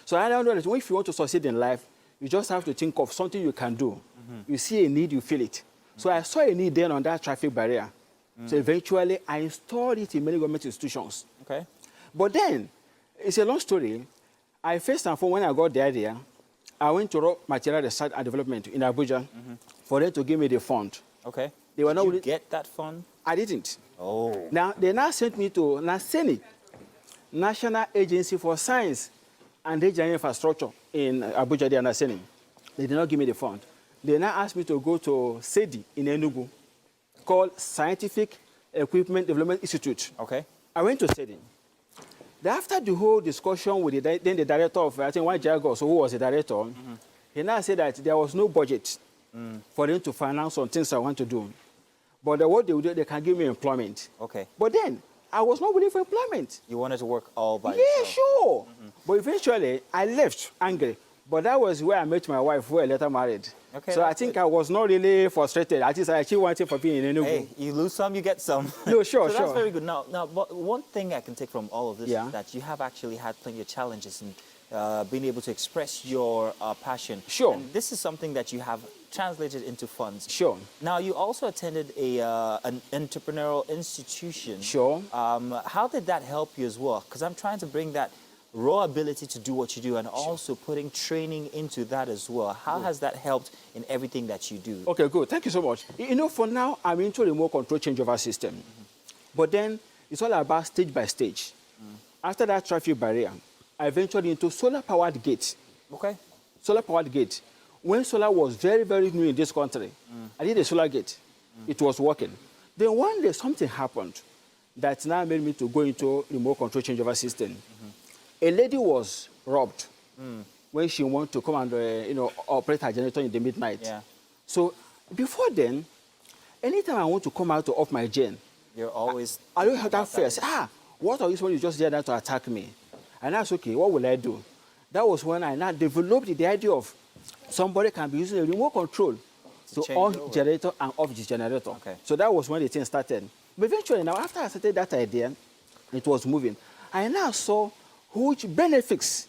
So I know that if you want to succeed in life, you just have to think of something you can do. You see a need, you feel it. So I saw a need then on that traffic barrier. So eventually, I installed it in many government institutions. Okay. But then, it's a long story. I first and foremost, when I got the idea, I went to Raw Material Research and Development in Abuja for them to give me the fund. Okay. They were Did not you really- get that fund? I didn't. Oh. Now, they now sent me to NASENI, National Agency for Science and Engineering Infrastructure in Abuja, they are NASENI. They did not give me the fund. They now asked me to go to SEDI in Enugu, called Scientific Equipment Development Institute. Okay. I went to SEDI. Then after the whole discussion with the director of, I think, one Jagos, who was the director, he now said that there was no budget for them to finance on things I want to do. But what they would do, they can give me employment. Okay. But then, I was not willing for employment. You wanted to work all by Yeah, yourself? sure. But eventually, I left angry. But that was where I met my wife, who I later married. Okay, So I that's think good. I was not really frustrated. I just actually wanted for being in Enugu. Hey, you lose some, you get some. No, sure, so sure. that's very good. Now, but one thing I can take from all of this Yeah. is that you have actually had plenty of challenges in being able to express your passion. Sure. And this is something that you have translated into funds. Sure. Now, you also attended an entrepreneurial institution. Sure. How did that help you as well? Because I'm trying to bring that raw ability to do what you do and also putting training into that as well. How has that helped in everything that you do? Okay, good. Thank you so much. You know, for now, I'm into the remote control changeover system. But then, it's all about stage by stage. After that traffic barrier, I ventured into solar-powered gate. Okay. Solar-powered gate. When solar was very, very new in this country, I did a solar gate. It was working. Then one day, something happened that now made me to go into remote control changeover system. A lady was robbed when she wanted to come and operate her generator in the midnight. Yeah. So before then, anytime I want to come out to off my gen, You're always... I don't have that fear. I say, what are you when you just there to attack me? And that's okay, what will I do? That was when I now developed the idea of somebody can be using a remote control to change on over. generator and off the generator. Okay. So that was when the thing started. But eventually, now after I started that idea, it was moving. I now saw huge benefits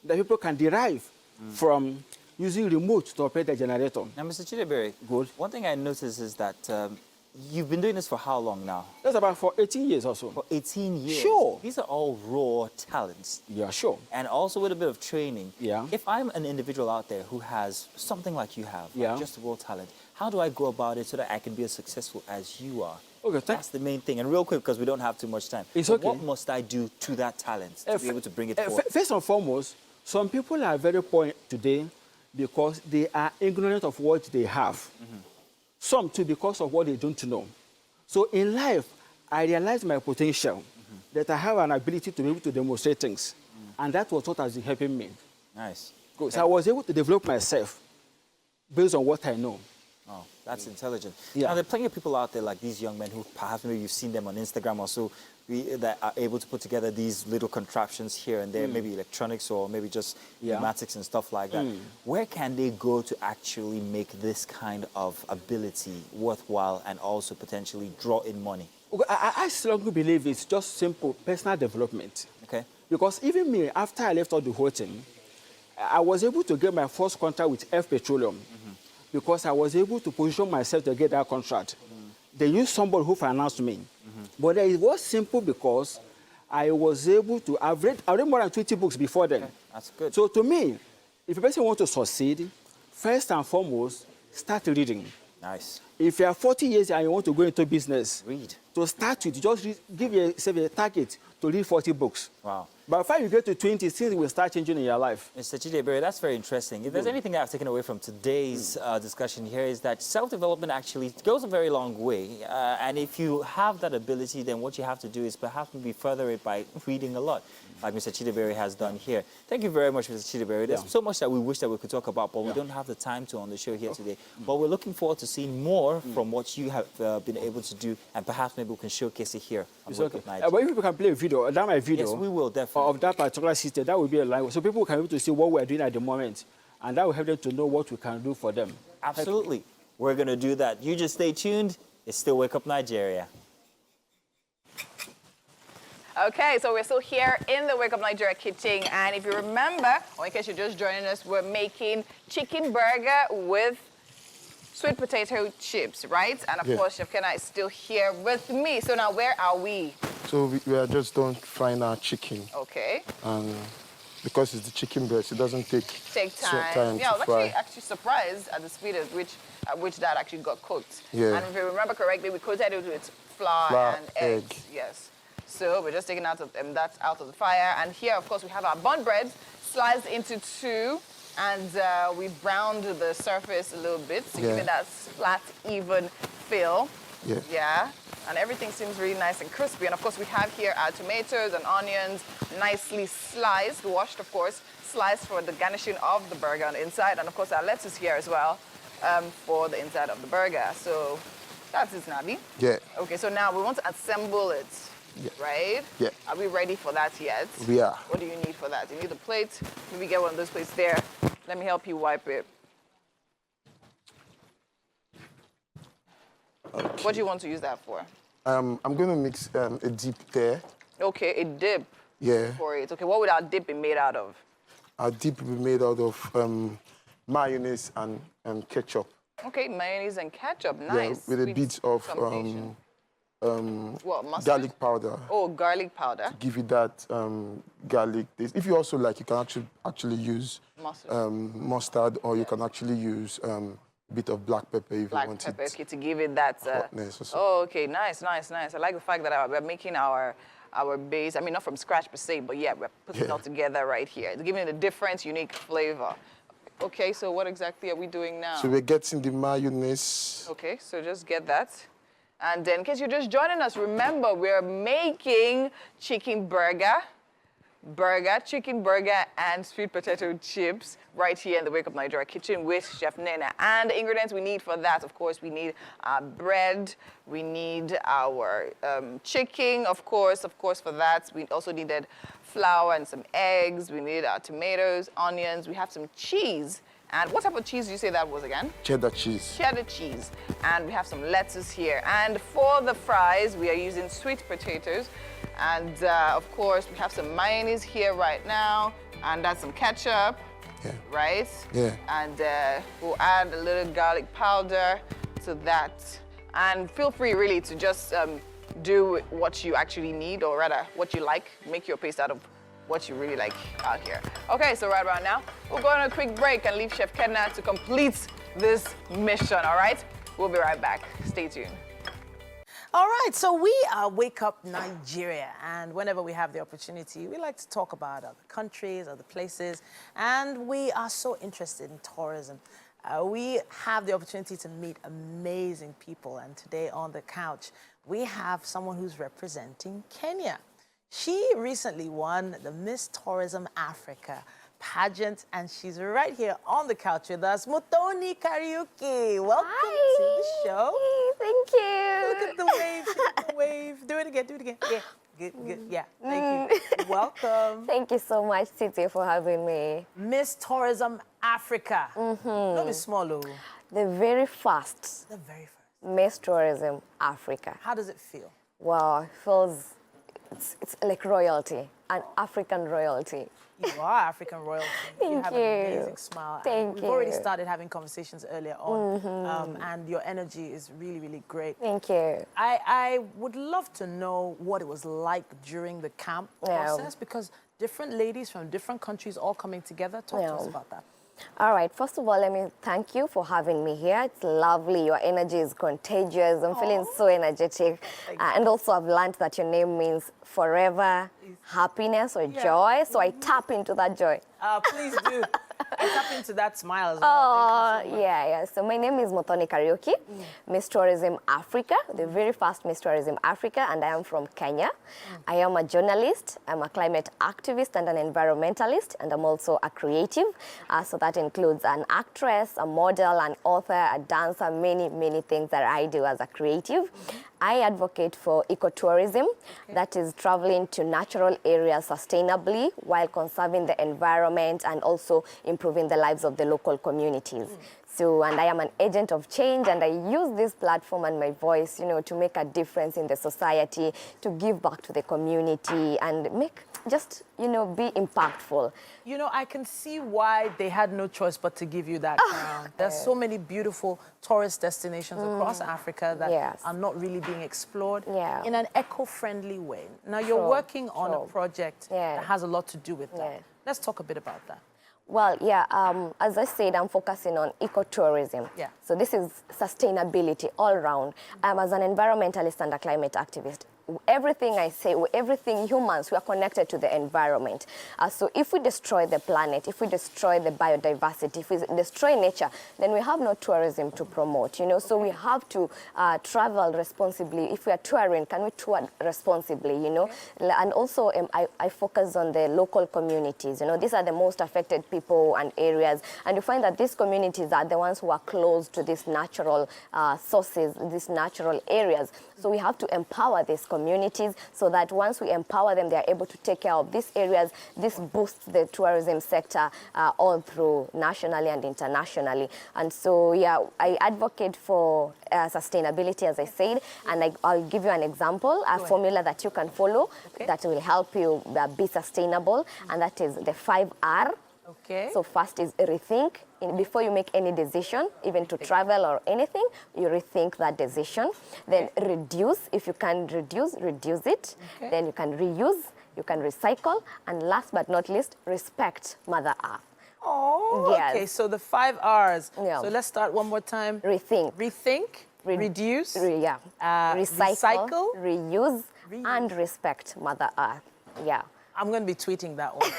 that people can derive from using remote to operate the generator. Now, Mr. Chidebere, Good. one thing I noticed is that you've been doing this for how long now? That's about for 18 years or so. For 18 years. Sure. These are all raw talents. Yeah, sure. And also with a bit of training. Yeah. If I'm an individual out there who has something like you have, like Yeah. just raw talent, how do I go about it so that I can be as successful as you are? Okay, That's the main thing. And real quick, because we don't have too much time. It's but okay. What must I do to that talent to be able to bring it forward? First and foremost, some people are very poor today because they are ignorant of what they have. Some too because of what they don't know. So in life, I realized my potential, that I have an ability to be able to demonstrate things. And that was what has been helping me. Nice. Good. So I was able to develop myself based on what I know. Oh, that's intelligent. Yeah. Now, there are plenty of people out there like these young men who perhaps maybe you've seen them on Instagram or so, that are able to put together these little contraptions here and there, maybe electronics or maybe just pneumatics and stuff like that. Where can they go to actually make this kind of ability worthwhile and also potentially draw in money? I strongly believe it's just simple personal development. Okay. Because even me, after I left out the whole thing, I was able to get my first contract with F Petroleum because I was able to position myself to get that contract. They used somebody who financed me. But it was simple because I was able to, I read more than 20 books before then. Okay. That's good. So to me, if a person wants to succeed, first and foremost, start reading. Nice. If you are 40 years and you want to go into business, Read. To start with, just give yourself a target to read 40 books. Wow. By the time you get to 20, things will start changing in your life. Mr. Chidebere, that's very interesting. If there's anything I've taken away from today's discussion here is that self-development actually goes a very long way. And if you have that ability, then what you have to do is perhaps maybe further it by reading a lot, like Mr. Chidebere has done here. Thank you very much, Mr. Chidebere. There's so much that we wish that we could talk about, but we don't have the time to on the show here today. But we're looking forward to seeing more from what you have been able to do, and perhaps maybe we can showcase it here on Wake Up Nigeria. But if people can play a video, that my video. Yes, we will, definitely. Of that particular system, that will be a line. So people can be able to see what we're doing at the moment, and that will help them to know what we can do for them. Absolutely. We're going to do that. You just stay tuned. It's still Wake Up Nigeria. Okay, so we're still here in the Wake Up Nigeria kitchen, and if you remember, or in case you're just joining us, we're making chicken burger with sweet potato chips, right? And of course, Chef Kenna is still here with me. So now, where are we? So we are just done frying our chicken. Okay. And because it's the chicken breast, it doesn't take time. Yeah, I was to fry. actually surprised at the speed at which that actually got cooked. Yeah. And if you remember correctly, we coated it with flour and eggs. Yes. So we're just taking that out of the fire. And here, of course, we have our bun bread sliced into two. And we browned the surface a little bit to give it that flat, even feel. Yeah. Yeah. And everything seems really nice and crispy. And of course, we have here our tomatoes and onions, nicely sliced, washed, of course, sliced for the garnishing of the burger on the inside. And of course, our lettuce here as well for the inside of the burger. So that's it, Nabi. Yeah. Okay, so now we want to assemble it. Yeah. Right? Yeah. Are we ready for that yet? We are. What do you need for that? You need a plate. Maybe get one of those plates there. Let me help you wipe it. Okay. What do you want to use that for? I'm going to mix a dip there. Okay, a dip. Yeah. For it. Okay, what would our dip be made out of? Our dip will be made out of mayonnaise and ketchup. Okay, mayonnaise and ketchup. Nice. Yeah, with a bit of garlic powder. Oh, garlic powder. To give it that garlic taste. If you also like, you can actually use mustard, or you can actually use a bit of black pepper if you want pepper, it. okay, to give it that hotness or something. Oh, okay, nice. I like the fact that we're making our base. I mean, not from scratch per se, but yeah, we're putting it all together right here. It's giving it a different, unique flavor. Okay, so what exactly are we doing now? So we're getting the mayonnaise. Okay, so just get that. And then, in case you're just joining us, remember, we're making chicken burger, and sweet potato chips right here in the Wake Up Nigeria kitchen with Chef Nena. And the ingredients we need for that, of course, we need our bread, we need our chicken, of course, for that. We also needed flour and some eggs. We need our tomatoes, onions. We have some cheese. And what type of cheese did you say that was again? Cheddar cheese. Cheddar cheese. And we have some lettuce here. And for the fries, we are using sweet potatoes. And of course, we have some mayonnaise here right now. And that's some ketchup, right? Yeah. And we'll add a little garlic powder to that. And feel free really to just do what you actually need, or rather what you like. Make your paste out of what you really like out here. Okay, so right about now, we'll go on a quick break and leave Chef Kenna to complete this mission, all right? We'll be right back. Stay tuned. All right, so we are Wake Up Nigeria, and whenever we have the opportunity, we like to talk about other countries, other places, and we are so interested in tourism. We have the opportunity to meet amazing people, and today on the couch, we have someone who's representing Kenya. She recently won the Miss Tourism Africa pageant, and she's right here on the couch with us. Mutoni Kariuki, welcome to the show. Thank you. Look at the wave, look at the wave. Do it again, do it again. Yeah. Good, good. Yeah, thank you. Welcome. Thank you so much, Titi, for having me. Miss Tourism Africa. Don't be small, oh. The very first The very first. Miss Tourism Africa. How does it feel? Wow, it feels, it's like royalty, an African royalty. You are African royalty. You have an amazing smile. Thank We've you. already started having conversations earlier on, and your energy is really, really great. Thank you. I would love to know what it was like during the camp process, because different ladies from different countries all coming together. Talk to us about that. All right, first of all, let me thank you for having me here. It's lovely. Your energy is contagious. I'm feeling so energetic. And also, I've learned that your name means forever happiness or joy. So I tap into that joy. Please do. I tap into that smile as well. Oh, Thank you so much. yeah. So my name is Motoni Karaoke, Miss Tourism Africa, the very first Miss Tourism Africa, and I am from Kenya. I am a journalist, I'm a climate activist and an environmentalist, and I'm also a creative. So that includes an actress, a model, an author, a dancer, many, many things that I do as a creative. I advocate for ecotourism, that is traveling to natural areas sustainably while conserving the environment and also improving the lives of the local communities. So, and I am an agent of change, and I use this platform and my voice, you know, to make a difference in the society, to give back to the community and make, just, you know, be impactful. You know, I can see why they had no choice but to give you that crown. There's so many beautiful tourist destinations across Africa that are not really being explored in an eco-friendly way. Now, you're working on a project that has a lot to do with that. Let's talk a bit about that. Well, as I said, I'm focusing on ecotourism. So this is sustainability all around. As an environmentalist and a climate activist, everything I say, everything humans, we are connected to the environment. So if we destroy the planet, if we destroy the biodiversity, if we destroy nature, then we have no tourism to promote, you know. So we have to travel responsibly. If we are touring, can we tour responsibly, you know? And also I focus on the local communities, you know. These are the most affected people and areas. And you find that these communities are the ones who are close to these natural sources, these natural areas. So we have to empower these communities so that once we empower them, they are able to take care of these areas. This boosts the tourism sector all through nationally and internationally. And so, I advocate for sustainability, as I said, and I'll give you an example, a formula that you can follow that will help you be sustainable, and that is the 5R. So first is rethink. Before you make any decision, even to travel or anything, you rethink that decision. Then reduce. If you can reduce it. Then you can reuse, you can recycle, and last but not least, respect Mother Earth. Oh, okay. So the 5 R's. So let's start one more time. Rethink. Rethink, reduce, recycle, reuse, and respect Mother Earth. I'm going to be tweeting that one.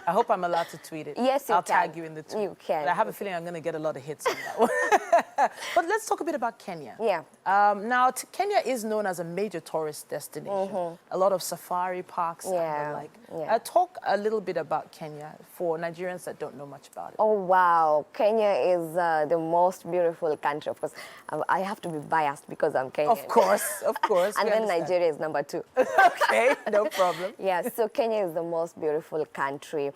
I hope I'm allowed to tweet it. Yes, you I'll can. tag you in the tweet. You can. But I have a feeling I'm going to get a lot of hits on that one. But let's talk a bit about Kenya. Now, Kenya is known as a major tourist destination. A lot of safari parks and the like. Talk a little bit about Kenya for Nigerians that don't know much about it. Oh, wow. Kenya is the most beautiful country. Of course, I have to be biased because I'm Kenyan. Of course, of course. And then Nigeria is number 2. Okay, no problem. So Kenya is the most beautiful country.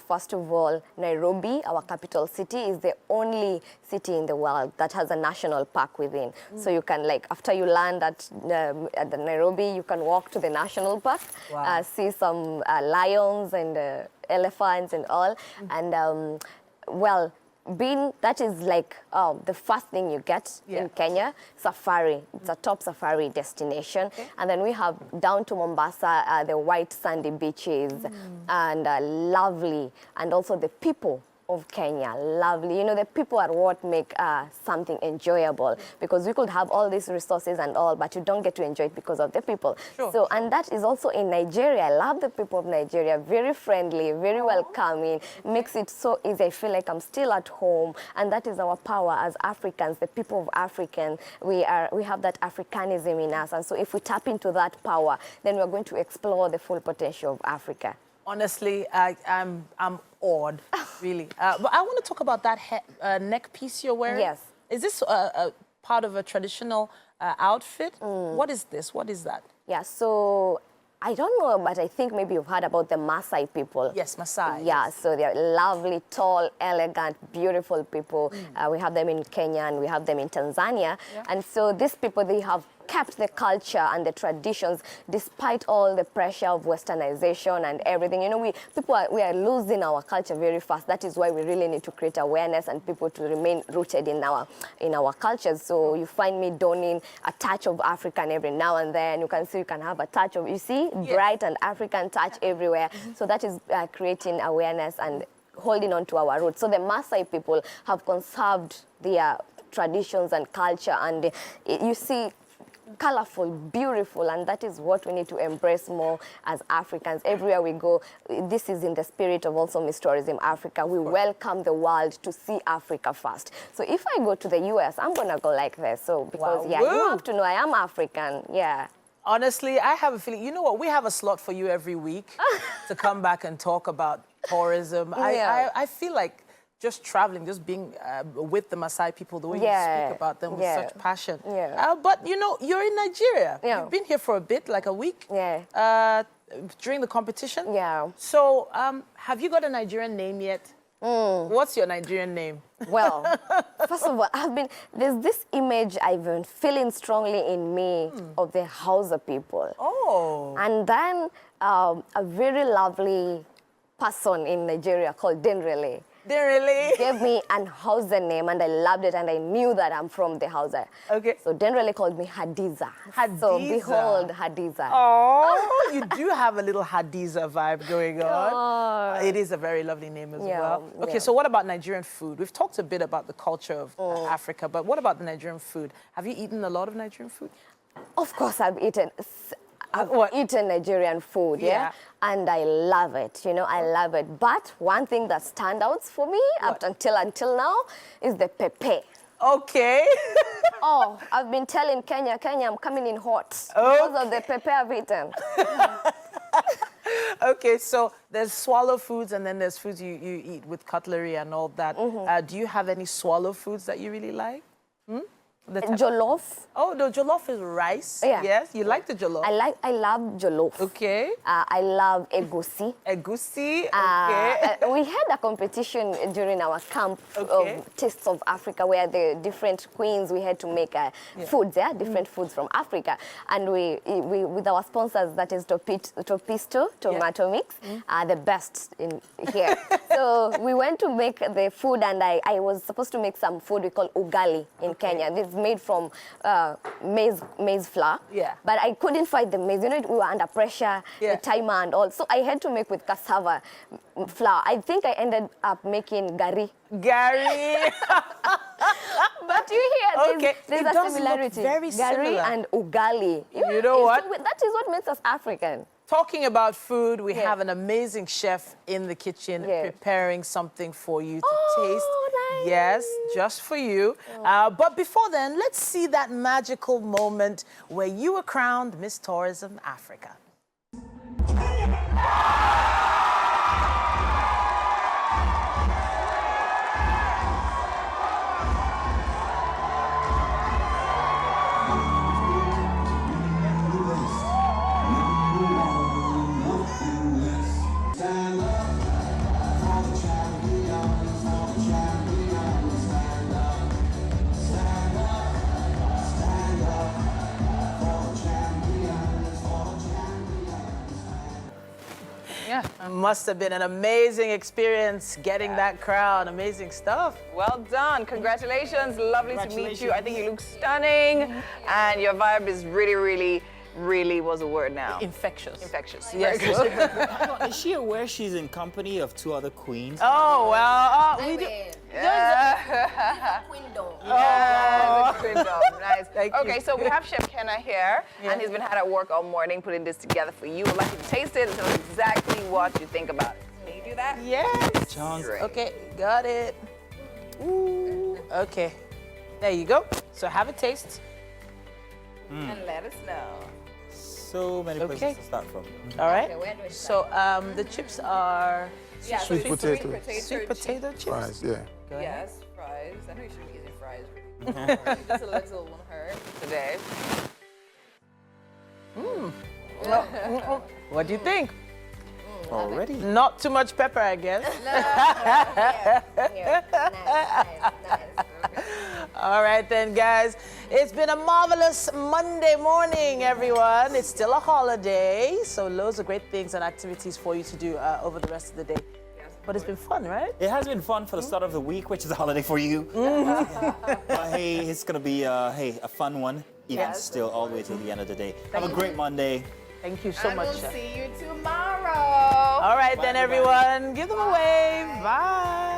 First of all, Nairobi, our capital city, is the only city in the world that has a national park within. So you can, like, after you land at the Nairobi, you can walk to the national park, see some lions and elephants and all. And, well, that is like the first thing you get in Kenya, safari. It's a top safari destination. And then we have down to Mombasa, the white sandy beaches and lovely. And also the people of Kenya, lovely. You know, the people are what make something enjoyable, because we could have all these resources and all, but you don't get to enjoy it because of the people. So, and that is also in Nigeria. I love the people of Nigeria, very friendly, very welcoming, makes it so easy. I feel like I'm still at home, and that is our power as Africans, the people of African. We have that Africanism in us, and so if we tap into that power, then we're going to explore the full potential of Africa. Honestly, I'm awed, really. But I want to talk about that neck piece you're wearing. Yes. Is this a part of a traditional outfit? What is this? What is that? So I don't know, but I think maybe you've heard about the Maasai people. Yes, Maasai. Yeah, so they're lovely, tall, elegant, beautiful people. We have them in Kenya and we have them in Tanzania. Yeah. And so these people, they have kept the culture and the traditions despite all the pressure of westernization and everything. You know, we are losing our culture very fast. That is why we really need to create awareness and people to remain rooted in our cultures. So you find me donning a touch of African every now and then. You can see you can have a touch of, you see, bright and African touch everywhere. So that is creating awareness and holding on to our roots. So the Maasai people have conserved their traditions and culture, and you see, colorful, beautiful, and that is what we need to embrace more as Africans. Everywhere we go, this is in the spirit of also Miss Tourism Africa. We welcome the world to see Africa first. So if I go to the US, I'm gonna go like this. So because Wow. you have to know I am African. Yeah. Honestly, I have a feeling, you know what, we have a slot for you every week to come back and talk about tourism. Yeah. I feel like just traveling, just being with the Maasai people, the way you speak about them with such passion. Yeah. But you know, you're in Nigeria. Yeah. You've been here for a bit, like a week. Yeah. During the competition. Yeah. So, have you got a Nigerian name yet? What's your Nigerian name? Well, first of all, there's this image I've been feeling strongly in me of the Hausa people. Oh. And then a very lovely person in Nigeria called Denrele. Denrele gave me an Hausa name, and I loved it, and I knew that I'm from the Hausa. Okay. So Denrele called me Hadiza. Hadiza. So behold, Hadiza. Oh, you do have a little Hadiza vibe going on. It is a very lovely name as well. Okay, so what about Nigerian food? We've talked a bit about the culture of Africa, but what about the Nigerian food? Have you eaten a lot of Nigerian food? Of course, I've eaten Nigerian food, Yeah. and I love it. You know, I love it. But one thing that stands out for me up until now is the pepe. Okay. Oh, I've been telling Kenya, I'm coming in hot because of the pepe I've eaten. Okay, so there's swallow foods and then there's foods you eat with cutlery and all that. Do you have any swallow foods that you really like? Jollof. Oh, the jollof is rice. Yeah. Yes, you like the jollof. I love jollof. Okay. I love egusi. Egusi. Okay. We had a competition during our camp of Tastes of Africa, where the different queens, we had to make foods, different foods from Africa, and we with our sponsors, that is Topisto Tomato Mix, the best in here. So we went to make the food, and I was supposed to make some food we call ugali in Kenya. This is made from maize flour. Yeah. But I couldn't find the maize. You know, we were under pressure, the timer and all. So I had to make with cassava flour. I think I ended up making gari. Gari. But you hear there's a similarity. Very gari similar. and ugali. You know what? So that is what makes us African. Talking about food, we have an amazing chef in the kitchen preparing something for you to taste. Nice. Yes, just for you. But before then, let's see that magical moment where you were crowned Miss Tourism Africa. Yeah. Must have been an amazing experience getting that crown. Amazing stuff. Well done. Congratulations. Lovely to meet you. I think you look stunning. And your vibe is really was a word now. Infectious. Infectious. Yes. Very good. Is she aware she's in company of 2 other queens? Oh, well, we do. Yeah. Window. Yeah, the kingdom. Nice. Thank okay, you. so we have Chef Kenna here, and he's been hard at work all morning putting this together for you. I'd like you to taste it and tell us exactly what you think about it. Can you do that? Yes. Great. Okay, got it. Ooh. Okay, there you go. So have a taste. And let us know. So many places to start from. All right. Okay, where do we So the chips are Sweet potato. sweet potato chips. Fries, yeah. Go ahead. Yes, fries. I know you shouldn't be using fries. Just a little on her today. What do you think? Already. Not too much pepper, I guess. All right then, guys. It's been a marvelous Monday morning, everyone. It's still a holiday, so loads of great things and activities for you to do over the rest of the day. But it's been fun, right? It has been fun for the start of the week, which is a holiday for you. But hey, it's gonna be a fun one, even still all the way to the end of the day. Have a great Monday. Thank you so much. We'll see you tomorrow. All right then, everyone. Give them a wave. Bye.